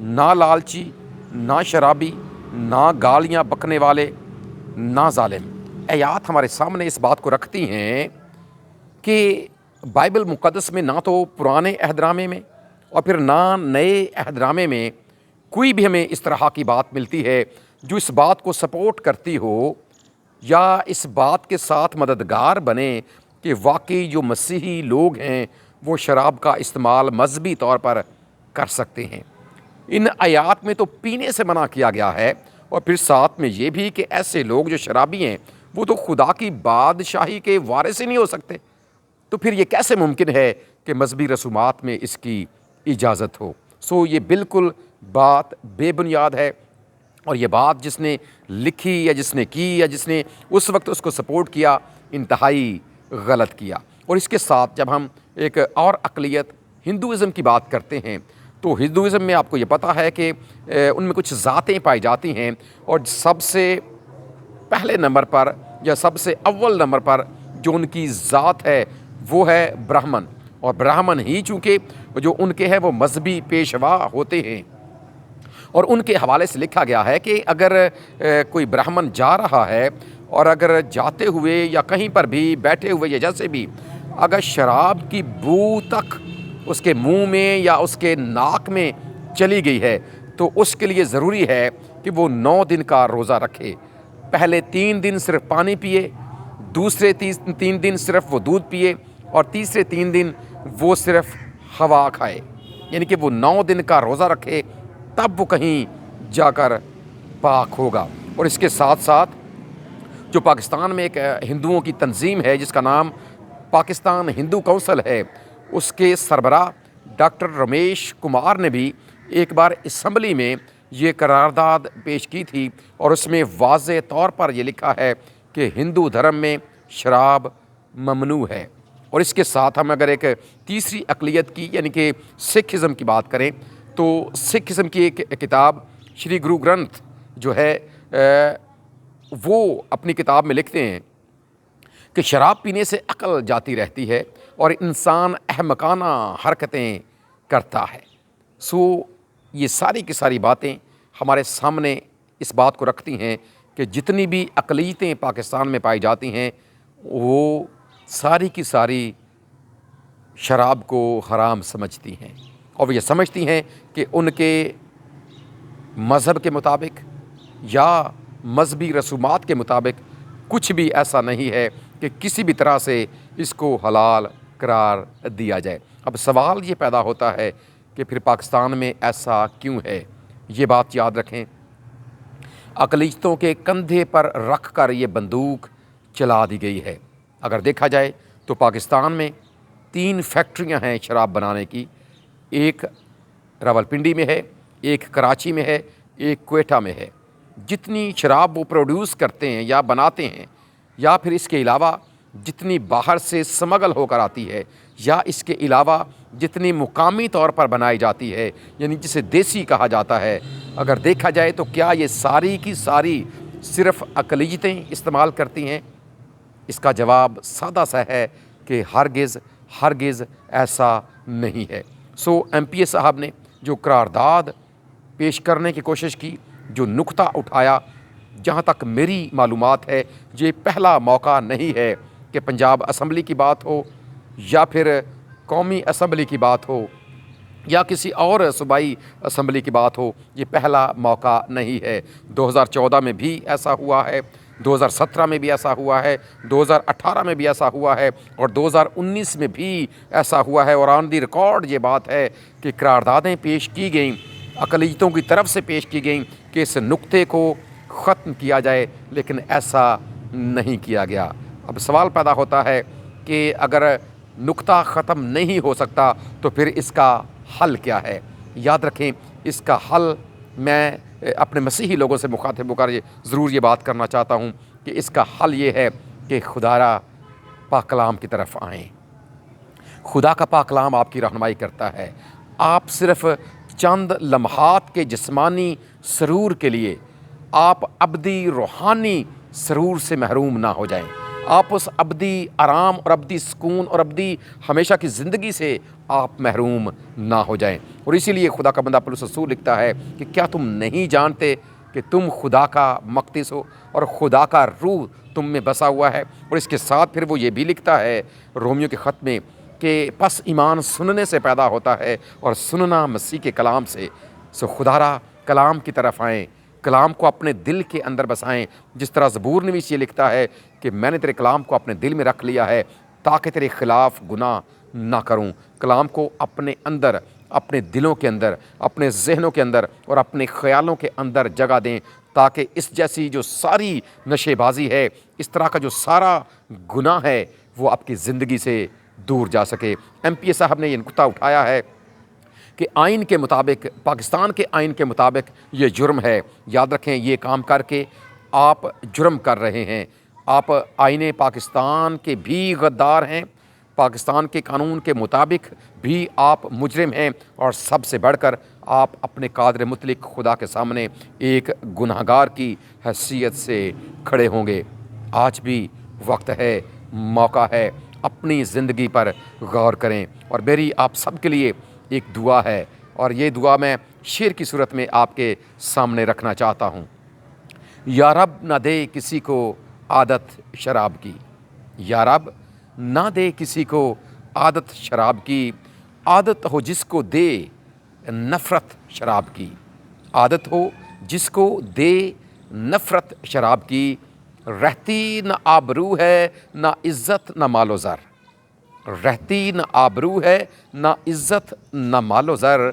نہ لالچی، نہ شرابی، نہ گالیاں بکنے والے، نہ ظالم۔ آیات ہمارے سامنے اس بات کو رکھتی ہیں کہ بائبل مقدس میں نہ تو پرانے عہد نامے میں اور پھر نہ نئے عہد نامے میں کوئی بھی ہمیں اس طرح کی بات ملتی ہے جو اس بات کو سپورٹ کرتی ہو یا اس بات کے ساتھ مددگار بنے کہ واقعی جو مسیحی لوگ ہیں وہ شراب کا استعمال مذہبی طور پر کر سکتے ہیں۔ ان آیات میں تو پینے سے منع کیا گیا ہے، اور پھر ساتھ میں یہ بھی کہ ایسے لوگ جو شرابی ہیں وہ تو خدا کی بادشاہی کے وارث ہی نہیں ہو سکتے۔ تو پھر یہ کیسے ممکن ہے کہ مذہبی رسومات میں اس کی اجازت ہو؟ یہ بالکل بات بے بنیاد ہے، اور یہ بات جس نے لکھی یا جس نے کی یا جس نے اس وقت اس کو سپورٹ کیا، انتہائی غلط کیا۔ اور اس کے ساتھ جب ہم ایک اور اقلیت ہندوازم کی بات کرتے ہیں تو ہندوازم میں آپ کو یہ پتہ ہے کہ ان میں کچھ ذاتیں پائی جاتی ہیں، اور سب سے پہلے نمبر پر یا سب سے اول نمبر پر جو ان کی ذات ہے وہ ہے برہمن، اور برہمن ہی چونکہ جو ان کے ہیں وہ مذہبی پیشوا ہوتے ہیں۔ اور ان کے حوالے سے لکھا گیا ہے کہ اگر کوئی برہمن جا رہا ہے اور اگر جاتے ہوئے یا کہیں پر بھی بیٹھے ہوئے یا جیسے بھی اگر شراب کی بو تک اس کے منہ میں یا اس کے ناک میں چلی گئی ہے تو اس کے لیے ضروری ہے کہ وہ 9 دن کا روزہ رکھے۔ پہلے 3 دن صرف پانی پیے، دوسرے 3 دن صرف وہ دودھ پیے، اور تیسرے 3 دن وہ صرف ہوا کھائے، یعنی کہ وہ 9 دن کا روزہ رکھے، تب وہ کہیں جا کر پاک ہوگا۔ اور اس کے ساتھ ساتھ جو پاکستان میں ایک ہندوؤں کی تنظیم ہے جس کا نام پاکستان ہندو کونسل ہے، اس کے سربراہ ڈاکٹر رمیش کمار نے بھی ایک بار اسمبلی میں یہ قرارداد پیش کی تھی، اور اس میں واضح طور پر یہ لکھا ہے کہ ہندو دھرم میں شراب ممنوع ہے۔ اور اس کے ساتھ ہم اگر ایک تیسری اقلیت کی یعنی کہ سکھ ازم کی بات کریں تو سکھ ازم کی ایک کتاب شری گرو گرنتھ جو ہے وہ اپنی کتاب میں لکھتے ہیں کہ شراب پینے سے عقل جاتی رہتی ہے اور انسان احمقانہ حرکتیں کرتا ہے۔ یہ ساری کی ساری باتیں ہمارے سامنے اس بات کو رکھتی ہیں کہ جتنی بھی اقلیتیں پاکستان میں پائی جاتی ہیں وہ ساری کی ساری شراب کو حرام سمجھتی ہیں، اور وہ یہ سمجھتی ہیں کہ ان کے مذہب کے مطابق یا مذہبی رسومات کے مطابق کچھ بھی ایسا نہیں ہے کہ کسی بھی طرح سے اس کو حلال قرار دیا جائے۔ اب سوال یہ پیدا ہوتا ہے کہ پھر پاکستان میں ایسا کیوں ہے؟ یہ بات یاد رکھیں، اقلیتوں کے کندھے پر رکھ کر یہ بندوق چلا دی گئی ہے۔ اگر دیکھا جائے تو پاکستان میں 3 فیکٹریاں ہیں شراب بنانے کی، ایک راولپنڈی میں ہے، ایک کراچی میں ہے، ایک کوئٹہ میں ہے۔ جتنی شراب وہ پروڈیوس کرتے ہیں یا بناتے ہیں، یا پھر اس کے علاوہ جتنی باہر سے سمگل ہو کر آتی ہے، یا اس کے علاوہ جتنی مقامی طور پر بنائی جاتی ہے یعنی جسے دیسی کہا جاتا ہے، اگر دیکھا جائے تو کیا یہ ساری کی ساری صرف اقلیتیں استعمال کرتی ہیں؟ اس کا جواب سادہ سا ہے کہ ہرگز ایسا نہیں ہے۔ ایم پی اے صاحب نے جو قرارداد پیش کرنے کی کوشش کی، جو نقطہ اٹھایا، جہاں تک میری معلومات ہے یہ پہلا موقع نہیں ہے کہ پنجاب اسمبلی کی بات ہو یا پھر قومی اسمبلی کی بات ہو یا کسی اور صوبائی اسمبلی کی بات ہو، یہ پہلا موقع نہیں ہے۔ 2014 میں بھی ایسا ہوا ہے، 2017 میں بھی ایسا ہوا ہے، 2018 میں بھی ایسا ہوا ہے، اور 2019 میں بھی ایسا ہوا ہے، اور آن دی ریکارڈ یہ بات ہے کہ قراردادیں پیش کی گئیں، اقلیتوں کی طرف سے پیش کی گئیں کہ اس نقطے کو ختم کیا جائے، لیکن ایسا نہیں کیا گیا۔ اب سوال پیدا ہوتا ہے کہ اگر نقطہ ختم نہیں ہو سکتا تو پھر اس کا حل کیا ہے؟ یاد رکھیں، اس کا حل میں اپنے مسیحی لوگوں سے مخاطب ہو کر ضرور یہ بات کرنا چاہتا ہوں کہ اس کا حل یہ ہے کہ خدا را پاک کلام کی طرف آئیں۔ خدا کا پاک کلام آپ کی رہنمائی کرتا ہے۔ آپ صرف چند لمحات کے جسمانی سرور کے لیے آپ ابدی روحانی سرور سے محروم نہ ہو جائیں۔ آپ اس ابدی آرام اور ابدی سکون اور ابدی ہمیشہ کی زندگی سے آپ محروم نہ ہو جائیں۔ اور اسی لیے خدا کا بندہ پولس رسول لکھتا ہے کہ کیا تم نہیں جانتے کہ تم خدا کا مقدس ہو اور خدا کا روح تم میں بسا ہوا ہے۔ اور اس کے ساتھ پھر وہ یہ بھی لکھتا ہے رومیو کے خط میں کہ پس ایمان سننے سے پیدا ہوتا ہے اور سننا مسیح کے کلام سے۔ سو خدا را کلام کی طرف آئیں، کلام کو اپنے دل کے اندر بسائیں، جس طرح زبور نویس یہ لکھتا ہے کہ میں نے تیرے کلام کو اپنے دل میں رکھ لیا ہے تاکہ تیرے خلاف گناہ نہ کروں۔ کلام کو اپنے اندر، اپنے دلوں کے اندر، اپنے ذہنوں کے اندر اور اپنے خیالوں کے اندر جگہ دیں تاکہ اس جیسی جو ساری نشے بازی ہے، اس طرح کا جو سارا گناہ ہے، وہ آپ کی زندگی سے دور جا سکے۔ ایم پی اے صاحب نے یہ نکتہ اٹھایا ہے کہ آئین کے مطابق، پاکستان کے آئین کے مطابق یہ جرم ہے۔ یاد رکھیں یہ کام کر کے آپ جرم کر رہے ہیں، آپ آئین پاکستان کے بھی غدار ہیں، پاکستان کے قانون کے مطابق بھی آپ مجرم ہیں، اور سب سے بڑھ کر آپ اپنے قادر مطلق خدا کے سامنے ایک گناہگار کی حیثیت سے کھڑے ہوں گے۔ آج بھی وقت ہے، موقع ہے، اپنی زندگی پر غور کریں۔ اور میری آپ سب کے لیے ایک دعا ہے، اور یہ دعا میں شعر کی صورت میں آپ کے سامنے رکھنا چاہتا ہوں۔ یا رب نہ دے کسی کو عادت شراب کی، یا رب نہ دے کسی کو عادت شراب کی، عادت ہو جس کو دے نفرت شراب کی، عادت ہو جس کو دے نفرت شراب کی، رہتی نہ آبرو ہے نہ عزت نہ مال و زر، رہتی نہ آبرو ہے نہ عزت نہ مال و زر،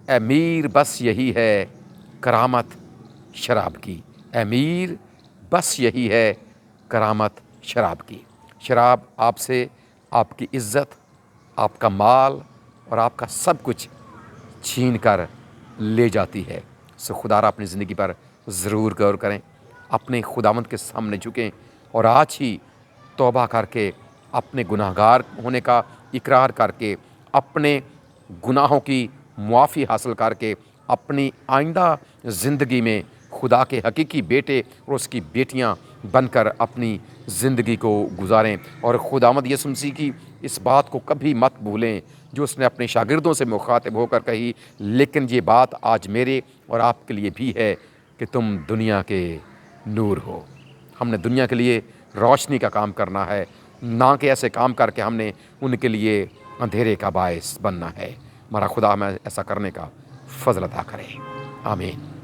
اے میر بس یہی ہے کرامت شراب کی، اے میر بس یہی ہے کرامت شراب کی۔ شراب آپ سے آپ کی عزت، آپ کا مال اور آپ کا سب کچھ چھین کر لے جاتی ہے۔ سو خدا را اپنی زندگی پر ضرور غور کریں، اپنے خداوند کے سامنے جھکیں اور آج ہی توبہ کر کے اپنے گناہگار ہونے کا اقرار کر کے، اپنے گناہوں کی معافی حاصل کر کے، اپنی آئندہ زندگی میں خدا کے حقیقی بیٹے اور اس کی بیٹیاں بن کر اپنی زندگی کو گزاریں۔ اور خداوند یسوع مسیح کی اس بات کو کبھی مت بھولیں جو اس نے اپنے شاگردوں سے مخاطب ہو کر کہی، لیکن یہ بات آج میرے اور آپ کے لیے بھی ہے کہ تم دنیا کے نور ہو۔ ہم نے دنیا کے لیے روشنی کا کام کرنا ہے، نہ کہ ایسے کام کر کے ہم نے ان کے لیے اندھیرے کا باعث بننا ہے۔ ہمارا خدا ہمیں ایسا کرنے کا فضل عطا کرے، آمین۔